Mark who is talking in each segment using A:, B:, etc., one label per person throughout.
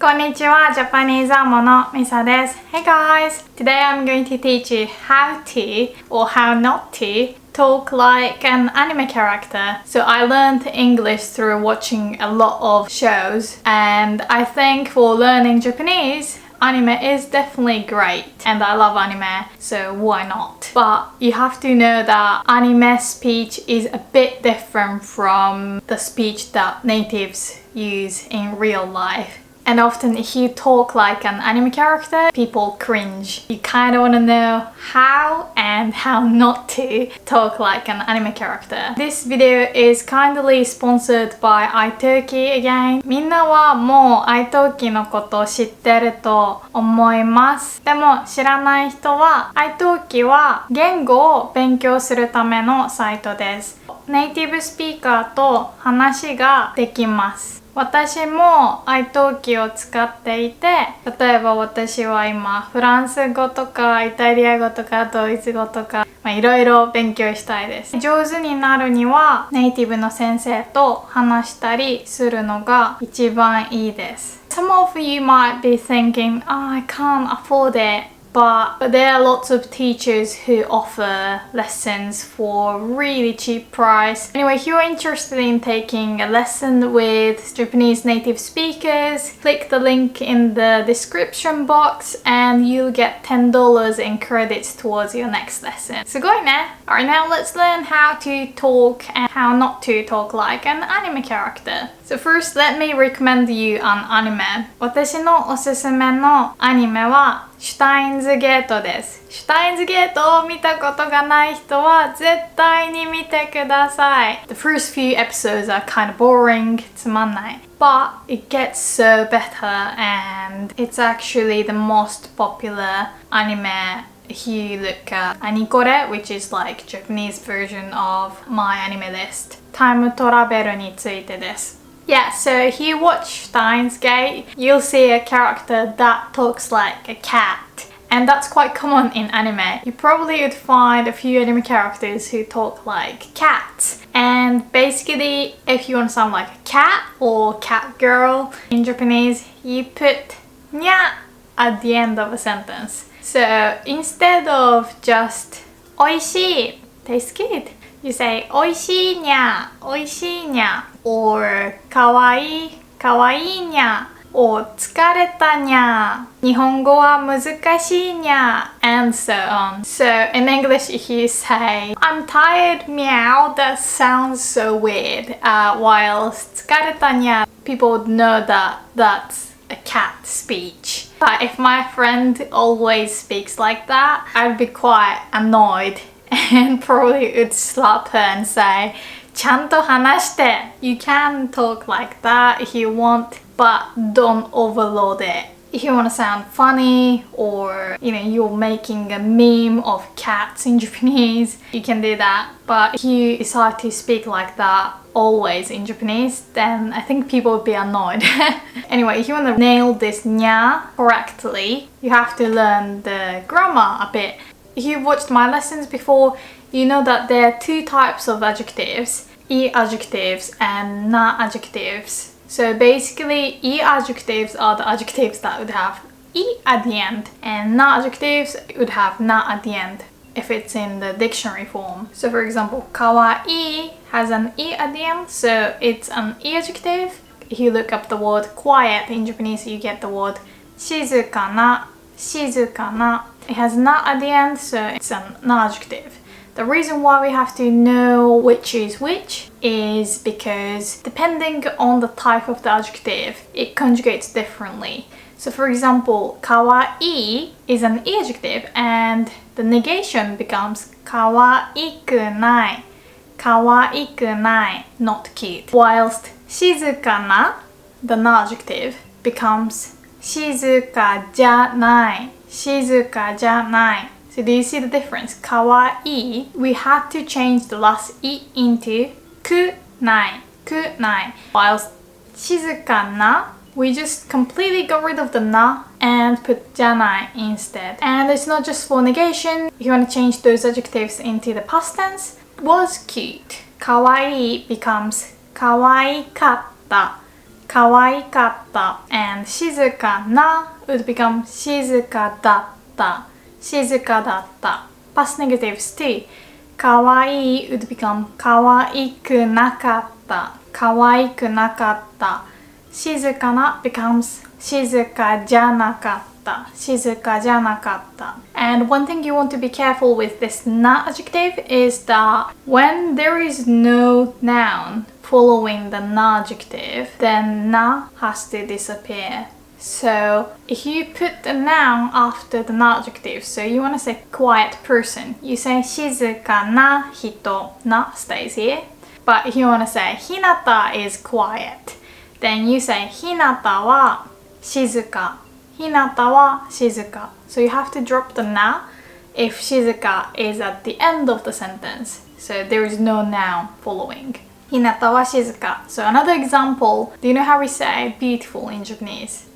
A: こんにちは、ジャパニーズアモのミサです。Hey guys! Today I'm going to teach you how to or how not to talk like an anime character. So I learned English through watching a lot of shows, and I think for learning Japanese, anime is definitely great, and I love anime, so why not? But you have to know that anime speech is a bit different from the speech that natives use in real life. And often if you talk like an anime character, people cringe. You kind of want to know how and how not to talk like an anime character. This video is kindly sponsored by Italki again. みんなはもう Italki のことを知ってると思います。でも知らない人は Italki は言語を勉強するためのサイトです。ネイティブスピーカーと話ができます。私もitalkiを使っていて、例えば私は今フランス語とかイタリア語とかドイツ語とかいろいろ勉強したいです。上手になるにはネイティブの先生と話したりするのが一番いいです。Some of you might be thinking, I can't afford it.But there are lots of teachers who offer lessons for really cheap price. Anyway, if you're interested in taking a lesson with Japanese native speakers, click the link in the description box and you'll get $10 in credits towards your next lesson. すごいね! Alright, now let's learn how to talk and how not to talk like an anime character. So first, let me recommend you an anime. 私のおすすめのアニメはシュタインズゲートです。シュタインズゲートを見たことがない人は絶対に見てください。The first few episodes are kind of boring, つまんない。But it gets so better and it's actually the most popular anime if you look at Anikore, which is like Japanese version of my anime list. タイムトラベルについてです。Yeah, so if you watch Steins Gate, you'll see a character that talks like a cat. And that's quite common in anime. You probably would find a few anime characters who talk like cats. And basically, if you want to sound like a cat or cat girl in Japanese, you put nya at the end of a sentence. So instead of just oishii, tastes good.You say おいしいにゃ、おいしいにゃ or かわいい、かわいいにゃ or 疲れたにゃ、日本語は難しいにゃ and so on. So in English if you say I'm tired meow, that sounds so weird. Whilst 疲れたにゃ, people would know that that's a cat speech. But if my friend always speaks like that, I'd be quite annoyed.And probably would slap her and say, ちゃんと話して You can talk like that if you want, but don't overload it. If you want to sound funny or you're making a meme of cats in Japanese, you can do that. But if you decide to speak like that always in Japanese, then I think people would be annoyed. Anyway, if you want to nail this nya correctly, you have to learn the grammar a bit.If you've watched my lessons before, you know that there are two types of adjectives, e adjectives and na adjectives. So basically, e adjectives are the adjectives that would have e at the end, and na adjectives would have na at the end if it's in the dictionary form. So for example, kawaii has an e at the end, so it's an e adjective. If you look up the word quiet in Japanese, you get the word shizukana, shizukana.It has na at the end, so it's an adjective. The reason why we have to know which is which is because depending on the type of the adjective, it conjugates differently. So for example, kawaii is an e adjective and the negation becomes kawaikunai, kawaikunai, not cute. Whilst shizukana, the na adjective, becomes shizuka janai.Shizuka janai. So do you see the difference? Kawaii, we had to change the last e into kunai, kunai. Whilst shizuka na, we just completely got rid of the na and put janai instead. And it's not just for negation. If you want to change those adjectives into the past tense, was cute. Kawaii becomes kawaikatta, kawaikatta. And shizuka na would become shizuka datta. Shizuka datta. Past negatives too. Kawaii would become kawaiku nakatta. Kawaiku nakatta. Shizukana becomes shizuka janakatta. Shizuka janakatta. And one thing you want to be careful with this na adjective is that when there is no noun following the na adjective, then na has to disappear. So if you put the noun after the na adjective, so you want to say quiet person, you say shizuka na hito, na stays here. But if you want to say hinata is quiet, then you say hinata wa shizuka. Hinata wa shizuka. So you have to drop the na if shizuka is at the end of the sentence. So there is no noun following. Hinata wa shizuka. So another example, do you know how we say beautiful in Japanese?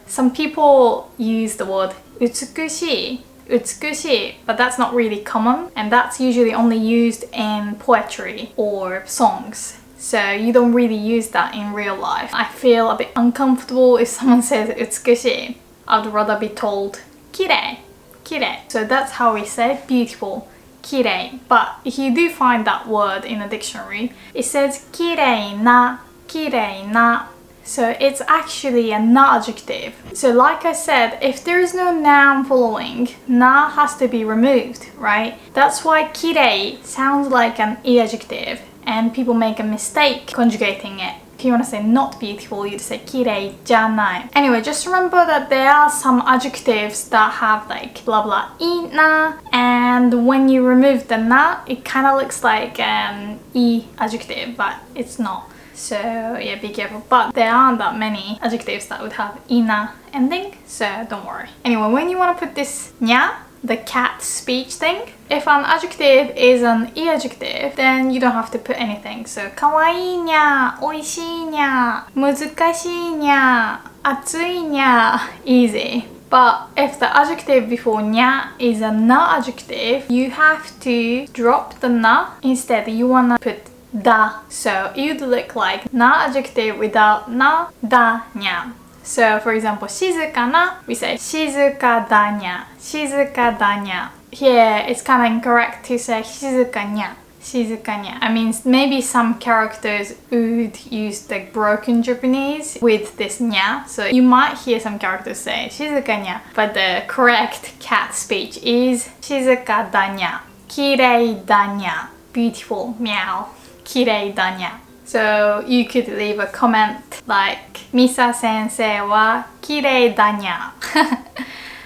A: Some people use the word utsukushii, utsukushii, but that's not really common, and that's usually only used in poetry or songs. So you don't really use that in real life. I feel a bit uncomfortable if someone says utsukushii. I'd rather be told kirei, kirei. So that's how we say beautiful, kirei. But if you do find that word in a dictionary, it says kirei na, kirei na. So it's actually a na adjective. So like I said, if there is no noun following, na has to be removed, right? That's why kirei sounds like an e adjective and people make a mistake conjugating it. If you want to say not beautiful, you'd say kirei janai. Anyway, just remember that there are some adjectives that have like blah blah ina, and when you remove the na, it kind of looks like an e adjective, but it's not. So yeah, be careful. But there aren't that many adjectives that would have ina ending, so don't worry. Anyway, when you want to put this nya, the cat speech thing, if an adjective is an e adjective, then you don't have to put anything. So kawaii nya, oishii nya, muzukashii nya, atsui nya, easy. But if the adjective before nya is a na adjective, you have to drop the na. Instead, you wanna put da. So it would look like na adjective without na, da nya. So for example, shizuka na, we say shizuka da nya, shizuka da nya. Here it's kind of incorrect to say shizuka nya, shizuka nya. I mean, maybe some characters would use the broken Japanese with this nya, so you might hear some characters say shizuka nya, but the correct cat speech is shizuka da nya, kirei da nya, beautiful, meow, kirei da nya. So you could leave a comment like Misa sensei wa kirei da nya.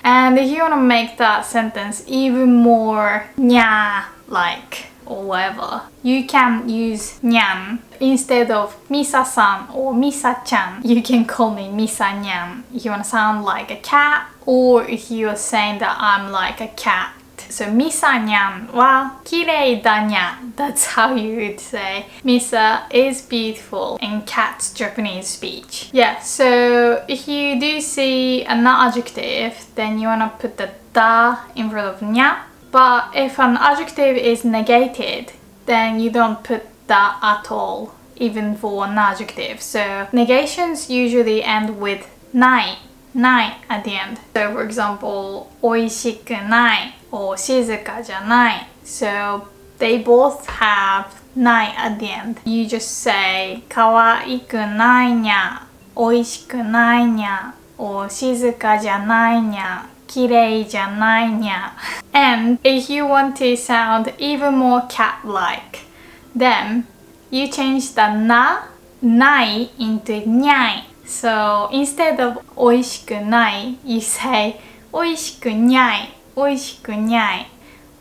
A: And if you want to make that sentence even more nya like or whatever, you can use nyan instead of Misa-san or Misa-chan. You can call me Misa-nyan if you want to sound like a cat, or if you are saying that I'm like a cat. So Misa-nyan wa kirei da nya. That's how you would say Misa is beautiful in cat's Japanese speech. Yeah, so if you do see a na adjective, then you want to put the da in front of nya. But if an adjective is negated, then you don't put da at all, even for an adjective. So negations usually end with nai, nai at the end. So for example, oishiku nai or shizuka janai. So they both have nai at the end. You just say kawaiku nai nya, oishiku nai nya, or shizuka janai nya, kirei janai nya. And if you want to sound even more cat-like, then you change the na, nai into nyai. So instead of oishiku nai, you say oishiku nyai, oishiku nyai.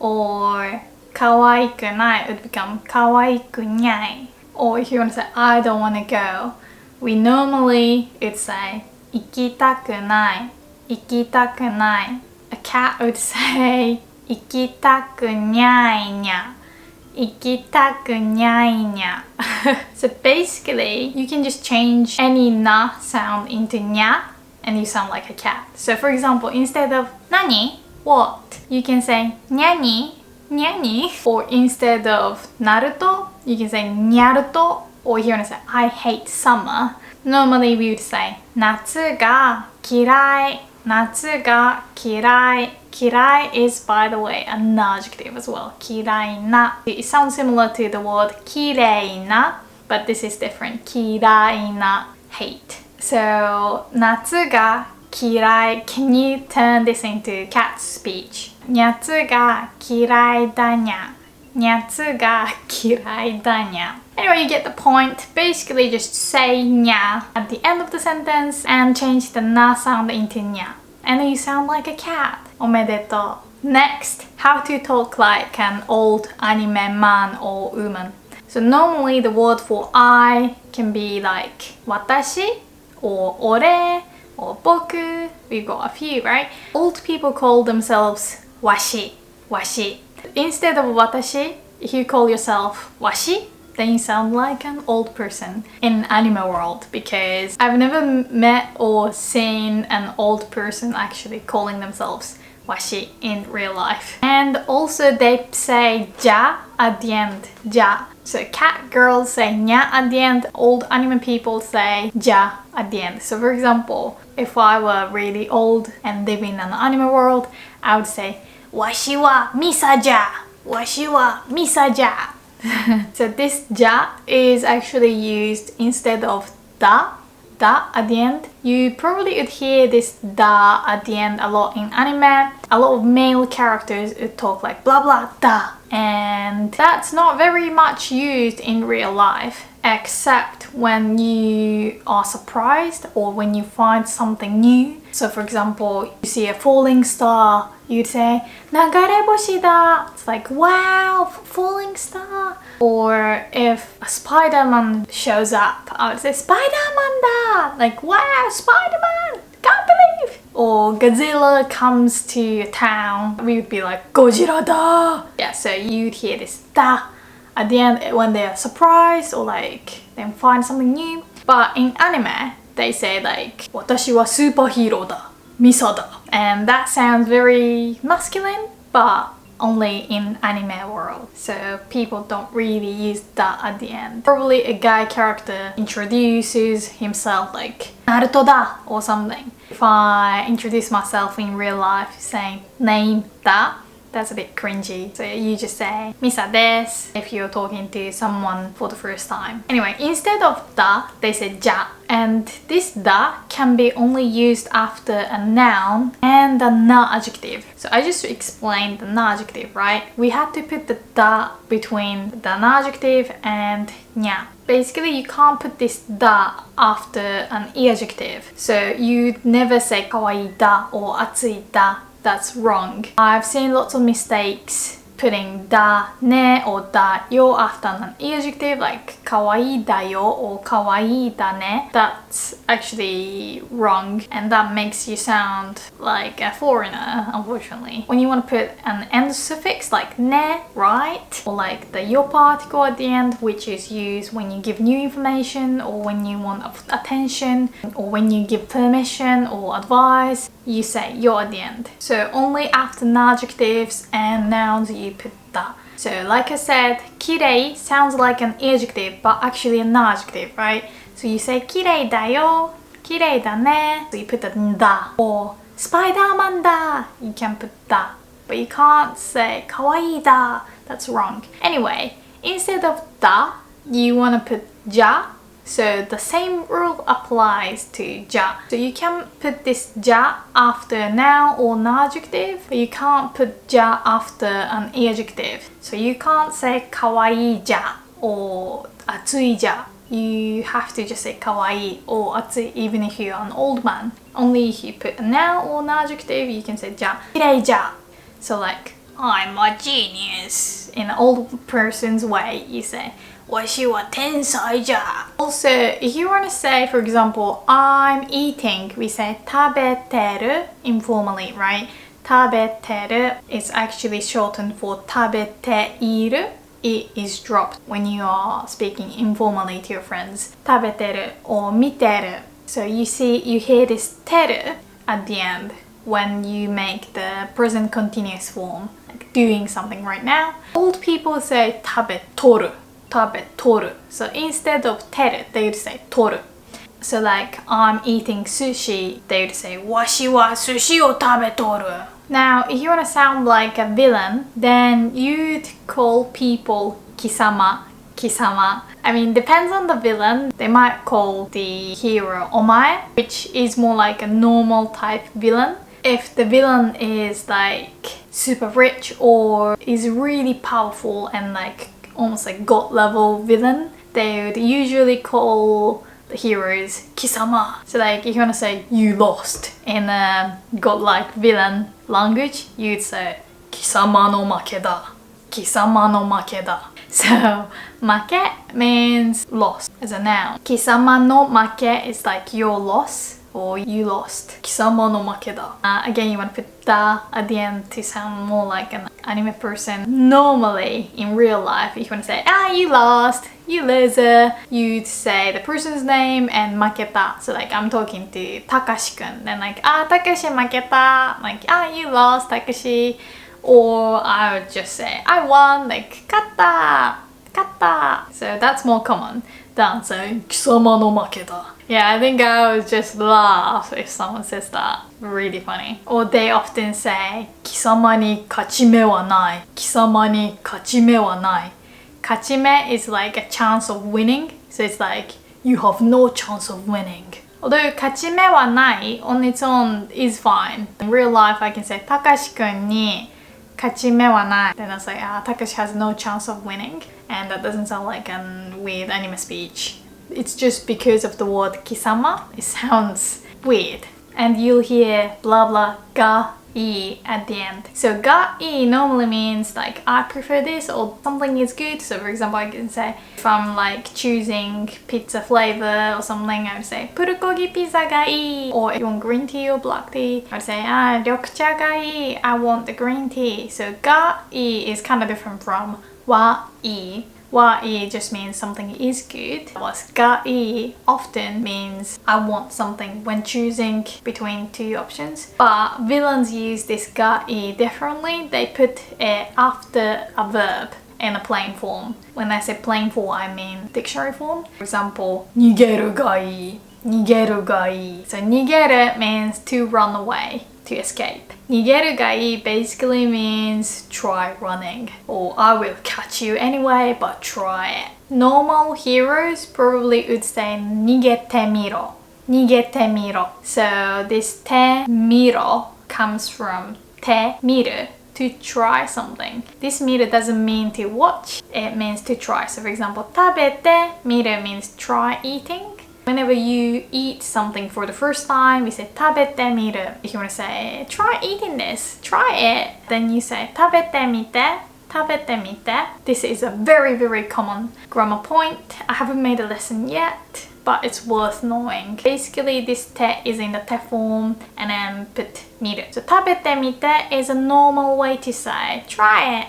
A: Or kawaiku nai would become kawaiku nyai. Or if you want to say I don't want to go, we normally would say ikitaku nai, ikitaku nai. A cat would say ikitaku nyai nya, ikitaku nyai nya. So basically, you can just change any na sound into nya and you sound like a cat. So for example, instead of nani, what, you can say nyani, nyani. Or instead of Naruto, you can say nyaruto. Or you want to say I hate summer, Normally we would say 夏が嫌い 夏が嫌い Kirai is, by the way, an adjective as well. Kiraina. It sounds similar to the word kireina, but this is different. Kiraina, hate. So, 夏が嫌い. Can you turn this into cat speech? 夏が嫌いだにゃ. 夏が嫌いだにゃ. Anyway, you get the point. Basically, just say nya at the end of the sentence and change the na sound into nya. And then you sound like a cat. Omedetou. Next, how to talk like an old anime man or woman. So normally the word for I can be like watashi or ore or boku. We've got a few, right? Old people call themselves washi, washi. Instead of watashi, if you call yourself washi, then you sound like an old person in anime world, because I've never met or seen an old person actually calling themselves washi in real life. And also they say ja at the end, ja. So cat girls say nya at the end, old anime people say ja at the end. So for example, if I were really old and living in an anime world, I would say washi wa misa ja, washi wa misa ja. So this ja is actually used instead of da at the end. You probably would hear this da at the end a lot in anime. A lot of male characters would talk like blah blah da, and that's not very much used in real life, except when you are surprised or when you find something new. So for example, you see a falling star, you'd say nagareboshi da. It's like, wow, falling star. Or if a Spider-Man shows up, I would say Spider-Man da. Like, wow, Spider-Man, can't believe. Or Godzilla comes to a town, we would be like Gojira da. Yeah, so you'd hear this da at the end when they're surprised or like they find something new. But in anime, they say like watashi wa superhero da, misa da. And that sounds very masculine, but only in anime world. So people don't really use that at the end. Probably a guy character introduces himself like Naruto da or something. If I introduce myself in real life saying name da, that's a bit cringy. So you just say Misa desu if you're talking to someone for the first time. Anyway, instead of da, they say ja. And this da can be only used after a noun and a na adjective. So I just explained the na adjective, right? We had to put the da between the na adjective and nya. Basically, you can't put this da after an e adjective. So you'd never say kawaii da or atsui da. That's wrong. I've seen lots of mistakes putting da ne or da yo after an e adjective, like kawaii da yo or kawaii da ne. That's actually wrong, and that makes you sound like a foreigner, unfortunately. When you want to put an end suffix like ne, right? Or like the yo particle at the end, which is used when you give new information or when you want attention or when you give permission or advice, you say yo at the end. So only after adjectives and nouns you put da. So like I said, kirei sounds like an adjective but actually an adjective, right? So you say kirei da yo, kirei da ne, so you put the da. Or Spider-Man da, you can put da, but you can't say kawaii da, that's wrong. Anyway, instead of da, you want to put ja. So the same rule applies to ja. So you can put this ja after a noun or an adjective, but you can't put ja after an adjective. So you can't say kawaii ja or atsui ja. You have to just say kawaii or atsui even if you're an old man. Only if you put a noun or an adjective, you can say ja. Kirei ja. So like, I'm a genius. In an old person's way, you say washi wa tensai ja. Also, if you want to say, for example, I'm eating, we say tabeteru informally, right? Tabeteru is actually shortened for tabeteiru. It is dropped when you are speaking informally to your friends. Tabeteru or miteru. So you see, you hear this teru at the end when you make the present continuous form, like doing something right now. Old people say tabetoru. Tabetoru. So instead of teru, they would say toru. So like I'm eating sushi, they would say washi wa sushi o tabetoru. Now if you want to sound like a villain, then you'd call people kisama, kisama. I mean, depends on the villain. They might call the hero omae, which is more like a normal type villain. If the villain is like super rich or is really powerful and like almost like god level villain, they would usually call the heroes kisama. So like if you want to say you lost in a godlike villain language, you'd say kisama no make da, kisama no make da. So make means lost as a noun. Kisama no make is like your loss or you lost. Kisama no make da. Again, you want to put da at the end to sound more like an anime person. Normally in real life, if you want to say you lost, you loser, you'd say the person's name and maketa. So like I'm talking to Takashi-kun, then like Takashi maketa, like you lost Takashi. Or I would just say I won, like katta, katta. So that's more common than saying kisama no maketa. Yeah, I think I would just laugh if someone says that. Really funny. Or they often say kisama ni kachime wa nai, kisama ni kachime wa nai. Kachime is like a chance of winning, so it's like you have no chance of winning. Although kachime wa nai on its own is fine. In real life I can say Takashi-kun ni kachime wa nai. Then I say Takashi has no chance of winning, and that doesn't sound like a weird anime speech. It's just because of the word kisama, it sounds weird. And you'll hear blah blah ga I at the end. So ga I normally means like I prefer this or something is good. So for example, I can say if I'm like choosing pizza flavor or something, I would say purukogi pizza ga I. Or if you want green tea or black tea, I would say ryokucha ga I. I want the green tea. So ga I is kind of different from wa I. Wa-i just means something is good, whilst ga-i often means I want something when choosing between two options. But villains use this ga-i differently. They put it after a verb in a plain form. When I say plain form, I mean dictionary form. For example, nigeru ga-i, nigeru ga-i. So nigeru means to run away, to escape. Nigeru ga-i basically means try running, or I will catch you anyway, but try it. Normal heroes probably would say nigete miro, nigete miro. So this te miro comes from te miru, to try something. This miru doesn't mean to watch, it means to try. So for example, tabete miru means try eating. Whenever you eat something for the first time, we say tabete miru. If you want to say try eating this, try it, then you say tabete mite, tabete mite. This is a very common grammar point. I haven't made a lesson yet, but it's worth knowing. Basically this te is in the te form and then put miru. So tabete mite is a normal way to say try it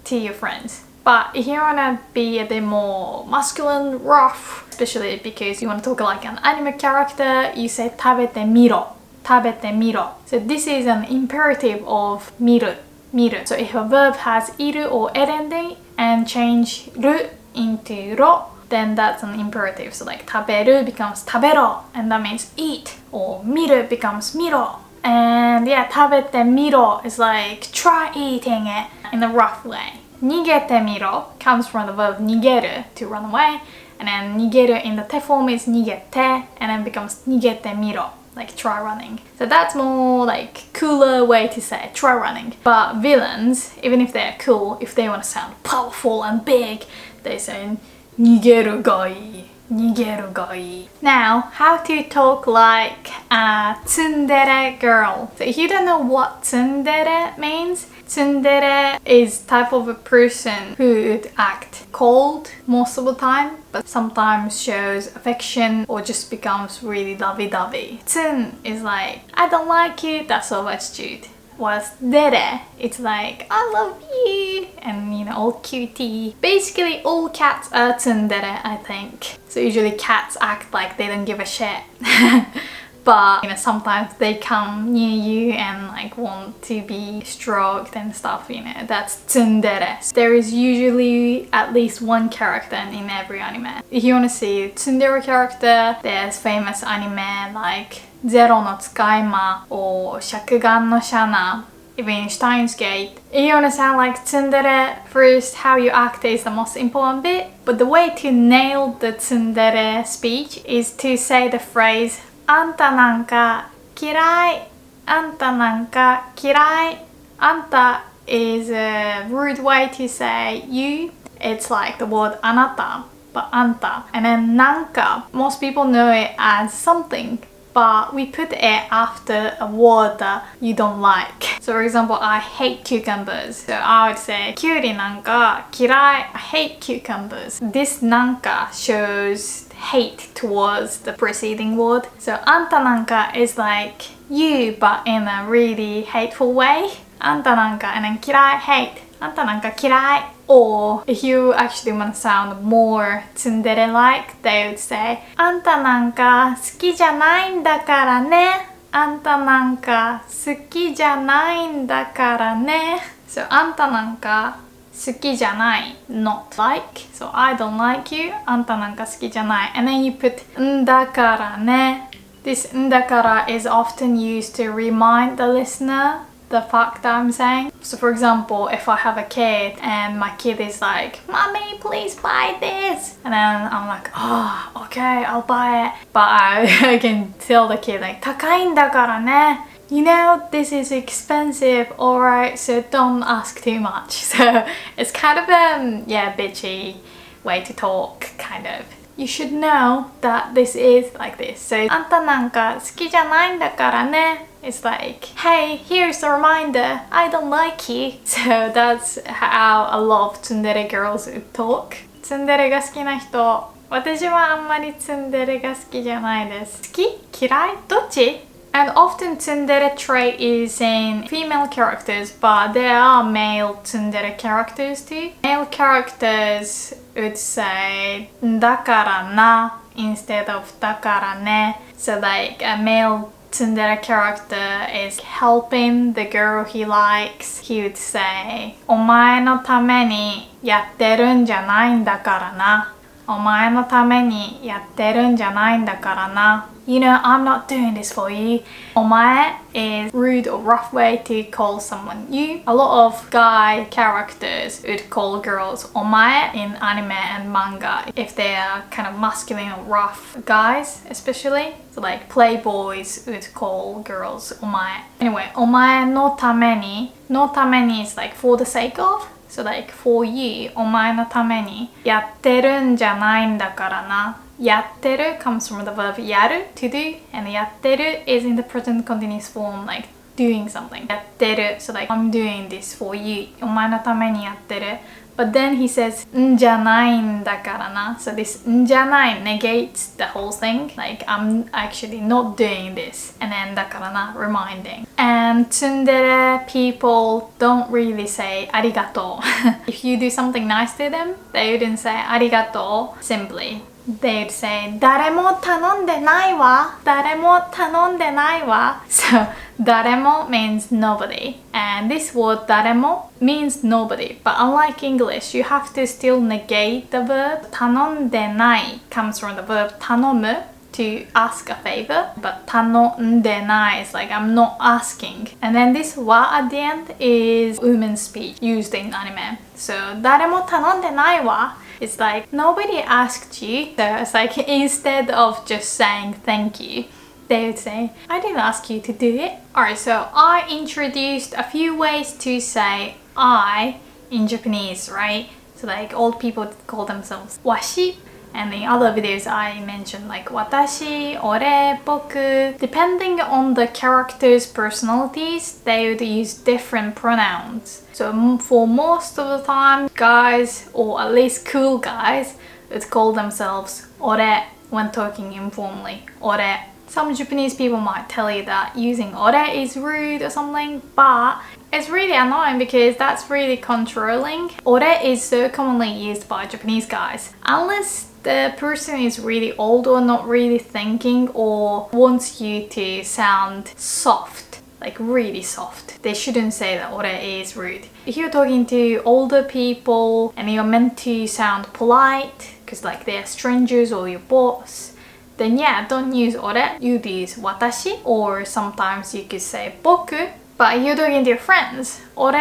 A: to your friends. But if you want to be a bit more masculine, rough, especially because you want to talk like an anime character, you say tabete miro, tabete miro. So this is an imperative of miru, miru. So if a verb has iru or er ending and change ru into ro, then that's an imperative. So like taberu becomes tabero, and that means eat, or miru becomes miro. And yeah, tabete miro is like try eating it in a rough way. Nigete miro comes from the verb nigeru, to run away, and then nigeru in the te form is nigete, and then becomes nigete miro, like try running. So that's more like cooler way to say try running. But villains, even if they're cool, if they want to sound powerful and big, they say nigeru gai, nigeru gai. Now, how to talk like a tsundere girl. So if you don't know what tsundere means, tsundere is type of a person who would act cold most of the time, but sometimes shows affection or just becomes really lovey-dovey. Tsun is like, I don't like you, that's all attitude. Whilst dere, it's like, I love you, and you know, all cutie. Basically all cats are tsundere, I think. So usually cats act like they don't give a shit. but you know, sometimes they come near you and like want to be stroked and stuff, you know, that's tsundere. There is usually at least one character in every anime. If you want to see tsundere character, there's famous anime like Zero no Tsukaima or Shakugan Shana, even Steins Gate. You want to sound like tsundere, first how you act is the most important bit, but the way to nail the tsundere speech is to say the phrase Anta nanka kirai, anta nanka kirai. Anta is a rude way to say you. It's like the word anata, but anta. And then nanka, most people know it as something, but we put it after a word that you don't like. So for example, I hate cucumbers. So I would say kyuri nanka kirai. I hate cucumbers. This nanka shows hate towards the preceding word. So anta nanka is like you, but in a really hateful way. Anta nanka, and then kirai, hate. Anta nanka kirai. Or if you actually want to sound more tsundere like, they would say Anta nanka suki janai ndakara ne. Anta nanka suki janai ndakara ne. So anta nanka suki janai, not like. So I don't like you. Anta nanka suki janai. And then you put ndakara ne. This ndakara is often used to remind the listener the fact that I'm saying. So for example, if I have a kid and my kid is like, "Mommy, please buy this," and then I'm like, "Oh, okay, I'll buy it," but I can tell the kid like, "Takai ndakara ne. You know, this is expensive, alright, so don't ask too much." So it's kind of a bitchy way to talk, kind of. You should know that this is like this. So anta nanka suki janai ndakara ne. It's like, hey, here's a reminder, I don't like you. So that's how a lot of tsundere girls would talk. Tsundere ga suki na hito, 私はあんまりtsundereが好きじゃないです。好き？嫌い？どっち？ And often tsundere trait is in female characters, but there are male tsundere characters too. Male characters would say だからな instead of だからね. So like a male tsundere character is helping the girl he likes. He would say お前のためにやってるんじゃないんだからな。お前のためにやってるんじゃないんだからな。You know, I'm not doing this for you. お前 is rude or rough way to call someone you. A lot of guy characters would call girls お前 in anime and manga if they are kind of masculine or rough guys, especially. So like playboys would call girls お前. Anyway, お前のために no ために is like for the sake of. So like for you, お前のためにやってるんじゃないんだからな。やってる comes from the verb やる to do, and やってる is in the present continuous form, like doing something. やってる so like I'm doing this for you. お前のためにやってる. But then he says んじゃないんだからな. So this んじゃない negates the whole thing. Like I'm actually not doing this. And then だからな reminding. And tsundere people don't really say ありがとう. If you do something nice to them, they wouldn't say ありがとう simply. They'd say 誰も頼んでないわ。誰も頼んでないわ. So 誰も means nobody, and this word 誰も means nobody, but unlike English, you have to still negate the verb. 頼んでない comes from the verb 頼む to ask a favor, but 頼んでない is like I'm not asking. And then this wa at the end is women's speech used in anime. So 誰も頼んでないわ. It's like nobody asked you. So it's like instead of just saying thank you, they would say, I didn't ask you to do it. Alright, so I introduced a few ways to say I in Japanese, right? So like old people call themselves washi. And in other videos I mentioned like watashi, ore, boku. Depending on the characters' personalities, they would use different pronouns. So for most of the time, guys, or at least cool guys, would call themselves ore when talking informally. Ore. Some Japanese people might tell you that using ore is rude or something, but It's really annoying because that's really controlling. Ore is so commonly used by Japanese guys. Unless the person is really old or not really thinking or wants you to sound soft, like really soft, they shouldn't say that ore is rude. If you're talking to older people and you're meant to sound polite because like they're strangers or your boss, then yeah, don't use ore, you use watashi, or sometimes you could say boku. But if you're talking to your friends, ore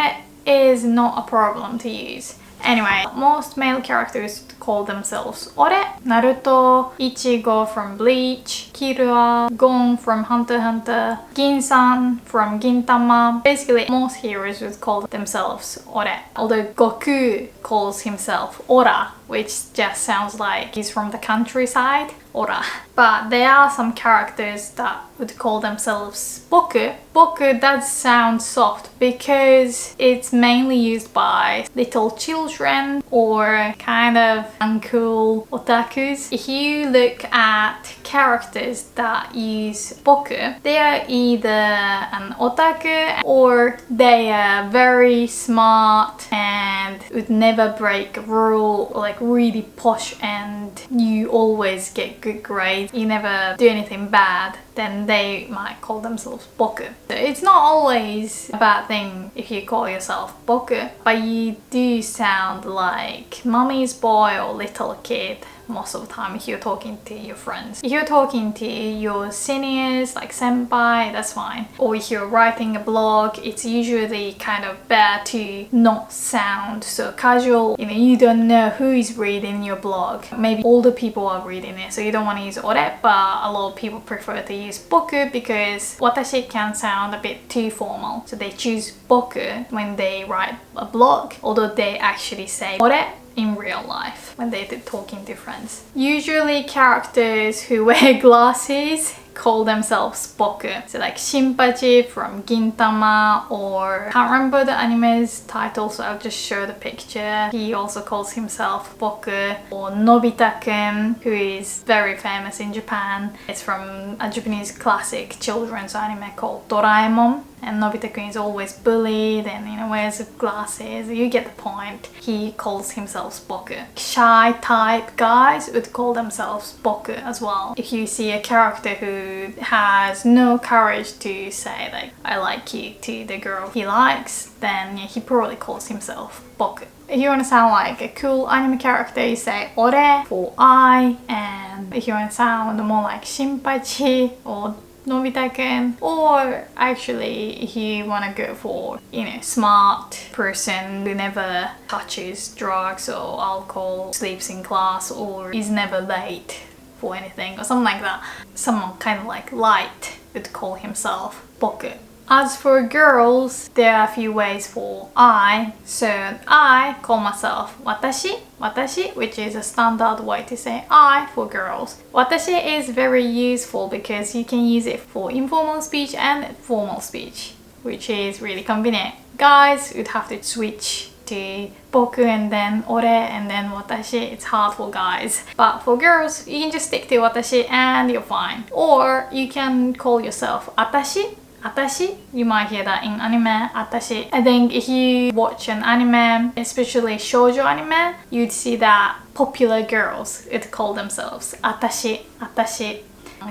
A: is not a problem to use. Anyway, most male characters call themselves ore. Naruto, Ichigo from Bleach, Killua, Gon from Hunter x Hunter, Gin-san from Gintama. Basically, most heroes would call themselves ore. Although Goku calls himself ora, which just sounds like he's from the countryside. Ora. But there are some characters that would call themselves boku. Boku does sound soft because it's mainly used by little children or kind of uncool otakus. If you look at characters that use boku, they are either an otaku or they are very smart and would never break a rule, or like really posh and you always get good grades, you never do anything bad, then they might call themselves boku. So it's not always a bad thing if you call yourself boku, but you do sound like mommy's boy or little kid most of the time if you're talking to your friends. If you're talking to your seniors, like senpai, that's fine. Or if you're writing a blog, it's usually kind of bad to not sound so casual. You know, you don't know who is reading your blog. Maybe older people are reading it, so you don't want to use ore, but a lot of people prefer to use boku because watashi can sound a bit too formal. So they choose boku when they write a blog, although they actually say ore in real life when they're talking to friends. Usually characters who wear glasses call themselves boku. So like Shinpachi from Gintama, or I can't remember the anime's title, so I'll just show the picture. He also calls himself boku. Or Nobita-kun, who is very famous in Japan. It's from a Japanese classic children's anime called Doraemon. And Nobita-kun is always bullied and, you know, wears glasses. You get the point. He calls himself boku. Shy type guys would call themselves boku as well. If you see a character who has no courage to say like I like you to the girl he likes, then yeah, he probably calls himself boku. If you want to sound like a cool anime character, you say ore for I, and if you want to sound more like Shinpachi or Nobita-kun, or actually if you want to go for, you know, smart person who never touches drugs or alcohol, sleeps in class, or is never late for anything or something like that, someone kind of like light would call himself boku. As for girls, there are a few ways for I. So I call myself watashi, which is a standard way to say I for girls. Watashi is very useful because you can use it for informal speech and formal speech, which is really convenient. Guys would have to switch to boku and then ore and then watashi. It's hard for guys, but for girls you can just stick to watashi and you're fine. Or you can call yourself atashi. Atashi, you might hear that in anime, atashi. I think if you watch an anime, especially shoujo anime, you'd see that popular girls would call themselves atashi.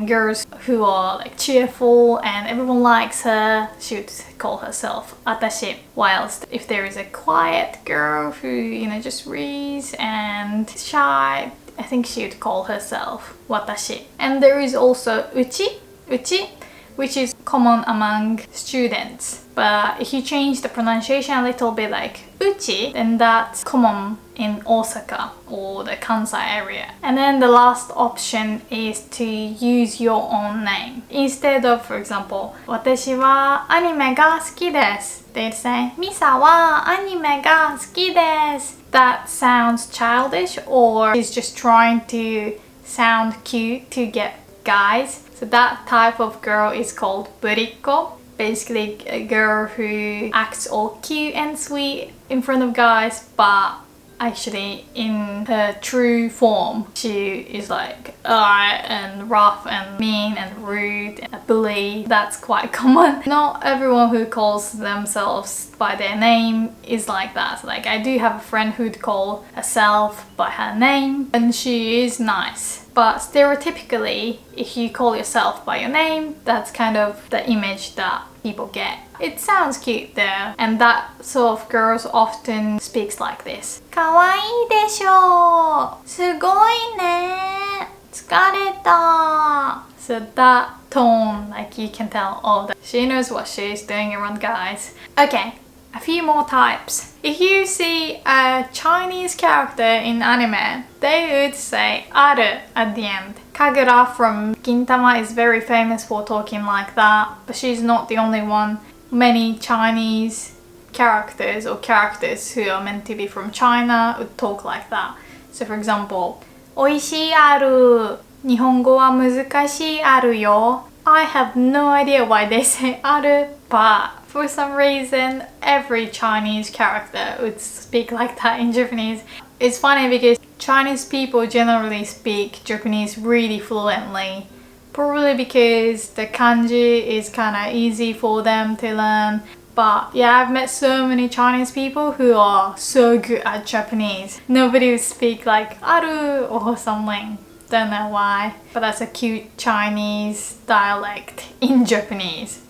A: Girls who are like cheerful and everyone likes her, she would call herself atashi. Whilst if there is a quiet girl who, you know, just reads and shy, I think she would call herself watashi. And there is also uchi, which is common among students. But if you change the pronunciation a little bit like uchi, then that's common in Osaka or the Kansai area. And then the last option is to use your own name. Instead of, for example, 私はアニメが好きです, they'd say ミサはアニメが好きです. That sounds childish, or is just trying to sound cute to get guys. So that type of girl is called buriko. Basically a girl who acts all cute and sweet in front of guys, but actually in her true form she is like and rough and mean and rude and a bully. That's quite common. Not everyone who calls themselves by their name is like that. So, like, I do have a friend who'd call herself by her name and she is nice. But stereotypically, if you call yourself by your name, that's kind of the image that people get. It sounds cute though, and that sort of girls often speaks like this. かわいいでしょすごいね疲れた So that tone, like you can tell, oh, that she knows what she's doing around guys. Okay, a few more types. If you see a Chinese character in anime, they would say aru at the end. Kagura from Gintama is very famous for talking like that, but she's not the only one. Many Chinese characters or characters who are meant to be from China would talk like that. So for example, おいしいある日本語は難しいあるよ I have no idea why they say ある but for some reason every Chinese character would speak like that in Japanese. It's funny because Chinese people generally speak Japanese really fluently. Probably because the kanji is kind of easy for them to learn. But yeah, I've met so many Chinese people who are so good at Japanese. Nobody would speak like aru or something. Don't know why. But that's a cute Chinese dialect in Japanese.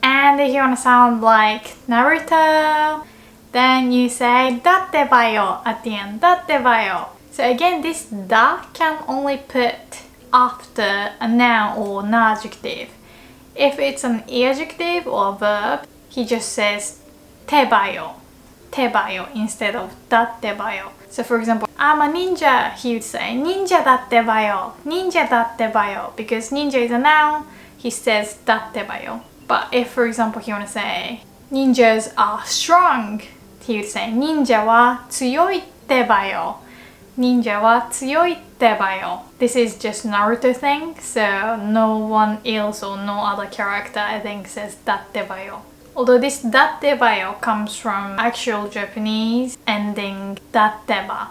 A: And if you want to sound like Naruto, then you say datteba yo at the end. Datteba yo. So again, this da can only put after a noun or an adjective. If it's an adjective or a verb, he just says tebayo instead of dattebayo. So for example, I'm a ninja, he would say ninja dattebayo, because ninja is a noun, he says dattebayo. But if for example you want to say ninjas are strong, he would say ninja wa tsuyoi tebayo. Ninja wa tsuyoi tebayo. This is just Naruto thing, so no one else or no other character I think says dattebayo. Although this datteba comes from actual Japanese ending datteba.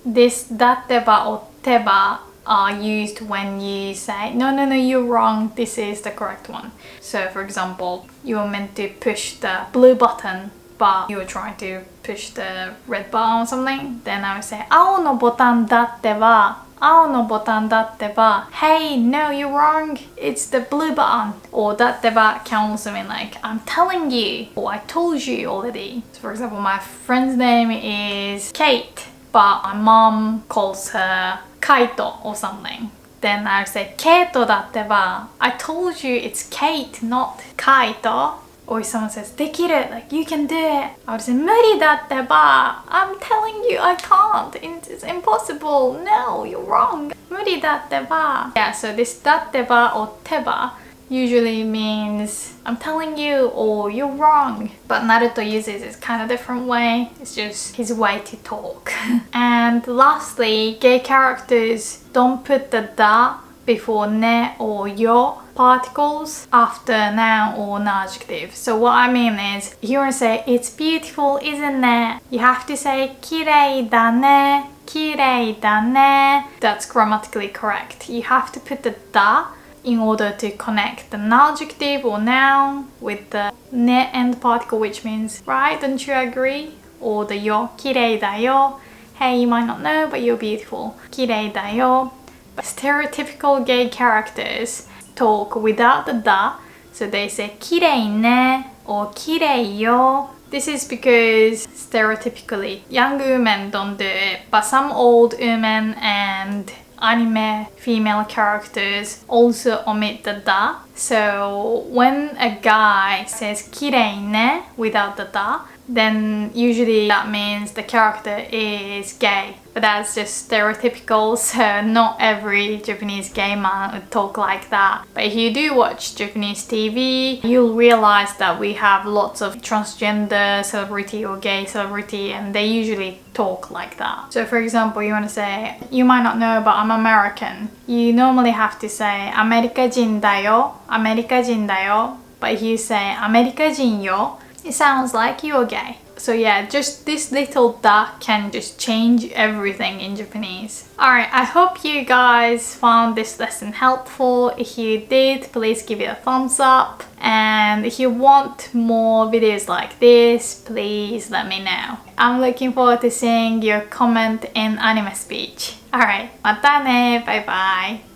A: This datteba or teba are used when you say no, you're wrong, this is the correct one. So for example, you were meant to push the blue button but you were trying to push the red button or something, then I would say 青のボタンだってば Hey, no, you're wrong. It's the blue button. Or datteba can also mean like, I'm telling you, or I told you already. So for example, my friend's name is Kate, but my mom calls her Kaito or something. Then I would say, Keito datteba. I told you it's Kate, not Kaito. Or if someone says, できる, like, you can do it. I would say, 無理だってば. I'm telling you, I can't. It's impossible. No, you're wrong. 無理だってば. Yeah, so this だってば or てば usually means I'm telling you or you're wrong. But Naruto uses it kind of different way. It's just his way to talk. And lastly, gay characters don't put the da before ne or yo particles after a noun or an adjective. So what I mean is, if you want to say it's beautiful, isn't it? You have to say 綺麗だね, 綺麗だね. That's grammatically correct. You have to put the da in order to connect an adjective or noun with the ne end particle, which means right, don't you agree? Or the yo, 綺麗だよ. Hey, you might not know, but you're beautiful. 綺麗だよ. But stereotypical gay characters talk without the da, so they say 綺麗ね or 綺麗よ. This is because stereotypically young women don't do it, but some old women and anime female characters also omit the da. So when a guy says 綺麗ね without the da, then usually that means the character is gay. But that's just stereotypical, so not every Japanese gay man would talk like that. But if you do watch Japanese TV, you'll realize that we have lots of transgender celebrity or gay celebrity, and they usually talk like that. So for example, you want to say, you might not know, but I'm American. You normally have to say アメリカ人だよ, アメリカ人だよ. But if you say アメリカ人よ, it sounds like you're gay. So yeah, just this little dot can just change everything in Japanese. Alright, I hope you guys found this lesson helpful. If you did, please give it a thumbs up. And if you want more videos like this, please let me know. I'm looking forward to seeing your comment in anime speech. Alright, mata ne, bye bye.